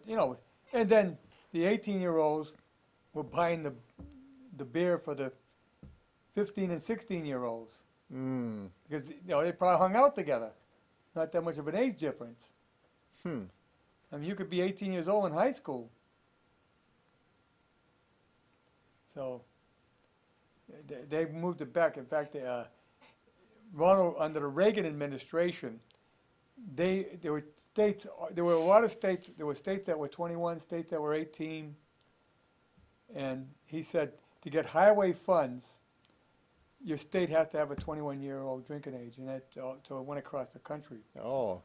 and then the 18-year-olds were buying the beer for the 15 and 16-year-olds
Mm.
because they probably hung out together. Not that much of an age difference.
Hmm.
I mean, you could be 18 years old in high school. So they moved it back. In fact, Ronald, under the Reagan administration, there were a lot of states. There were states that were 21, states that were 18, and he said to get highway funds, your state has to have a 21-year-old drinking age, and that so it went across the country.
Oh.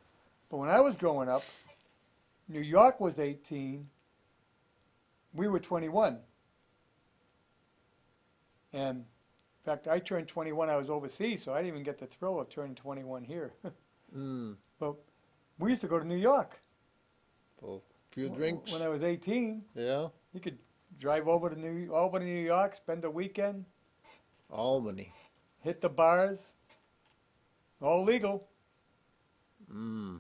But when I was growing up, New York was 18. We were 21. And in fact, I turned 21. I was overseas, so I didn't even get the thrill of turning 21 here.
Mm.
But we used to go to New York.
For a few drinks.
When I was 18,
Yeah.
you could drive over to Albany, New York, spend a weekend,
Albany.
hit the bars, all legal.
Mm.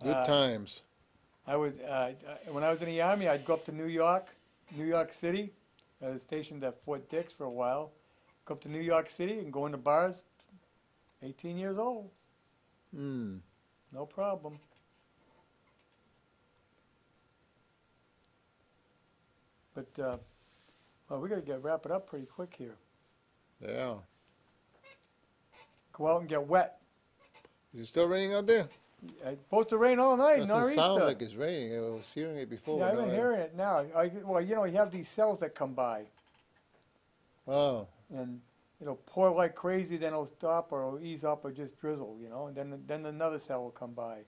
Good
Uh,
times.
When I was in the Army, I'd go up to New York City. I was stationed at Fort Dix for a while. Go up to New York City and go into bars. 18 years old,
Mm.
no problem. But well, we gotta wrap it up pretty quick here.
Yeah.
Go out and get wet.
Is it still raining out there?
It's supposed to rain all night,
Doesn't
nor'easter.
sound like it's raining. I was hearing it before.
Yeah, I've
but
been
now
hearing it now. Well, you know, you have these cells that come by,
Oh.
and it'll pour like crazy, then it'll stop, or it'll ease up, or just drizzle, you know, and then another cell will come by.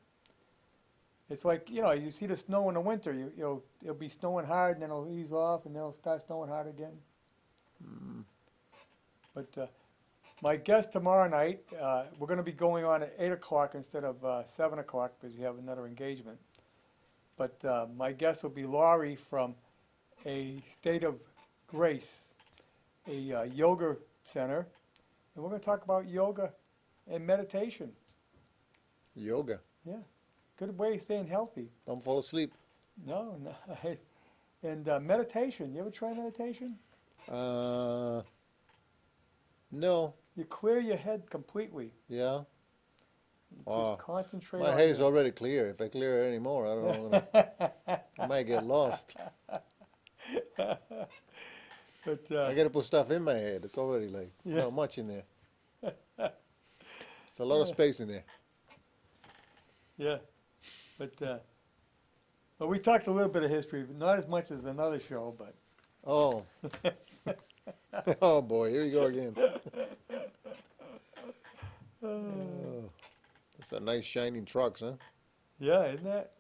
It's like, you know, you see the snow in the winter. It'll be snowing hard, and then it'll ease off, and then it'll start snowing hard again.
Mm.
But my guest tomorrow night, we're going to be going on at 8 o'clock instead of 7 o'clock because we have another engagement. But my guest will be Laurie from a State of Grace, a yoga center. And we're going to talk about yoga and meditation.
Yoga.
Yeah, good way of staying healthy.
Don't fall asleep.
No. And meditation, you ever try meditation?
No.
You clear your head completely.
Yeah.
You
Wow.
just concentrate
My
on
head is
your-
already clear. If I clear it anymore, I don't know. I might get lost.
But
I got to put stuff in my head. It's already like
Yeah.
not much in there. It's a lot of space in there.
yeah, but we talked a little bit of history, but not as much as another show. But
Oh. Oh boy, here we go again. Oh. That's a nice shining trucks, huh?
yeah, isn't that?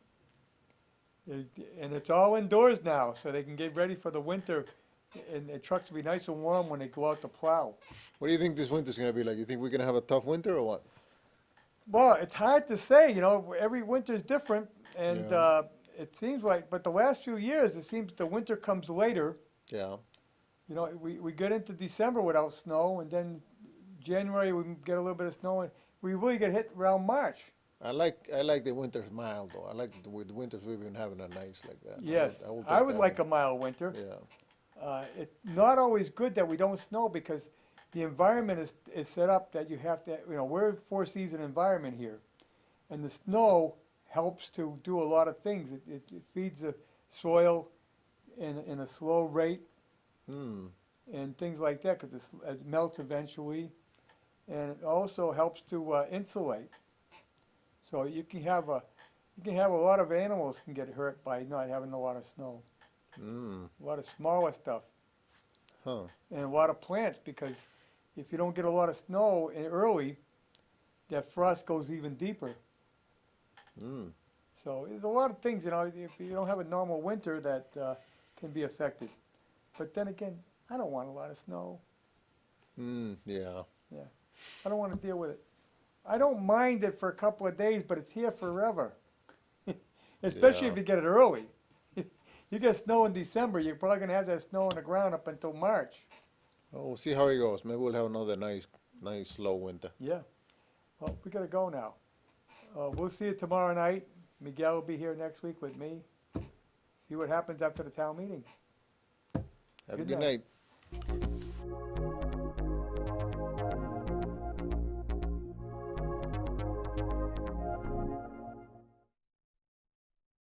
And it's all indoors now, so they can get ready for the winter. And the trucks will be nice and warm when they go out to plow.
What do you think this winter's gonna be like? You think we're gonna have a tough winter or what?
Well, it's hard to say. You know, every winter's different, and
Yeah.
it seems like. But the last few years, it seems the winter comes later.
Yeah.
You know, we get into December without snow, and then January we get a little bit of snow, and we really get hit around March.
I like the winters mild though. I like the winters we've been having are nice like that.
Yes,
will
I
take
would
that
like a
one.
mild winter.
Yeah.
It's not always good that we don't snow because the environment is set up that you have to, you know, we're a four-season environment here. And the snow helps to do a lot of things. It feeds the soil in a slow rate
Hmm.
and things like that because it melts eventually. And it also helps to insulate. So you can have a lot of animals can get hurt by not having a lot of snow.
Hmm.
A lot of smaller stuff.
Huh.
And a lot of plants because if you don't get a lot of snow early, that frost goes even deeper.
Hmm.
So there's a lot of things, you know, if you don't have a normal winter that can be affected. But then again, I don't want a lot of snow.
Hmm. Yeah.
I don't want to deal with it. I don't mind it for a couple of days, but it's here forever. Especially
Yeah.
if you get it early. You get snow in December, you're probably going to have that snow on the ground up until March.
Oh, we'll see how it goes. Maybe we'll have another nice slow winter.
Yeah. Well, we got to go now. We'll see you tomorrow night. Miguel will be here next week with me. See what happens after the town meeting.
Have a
Good
good
night.
night.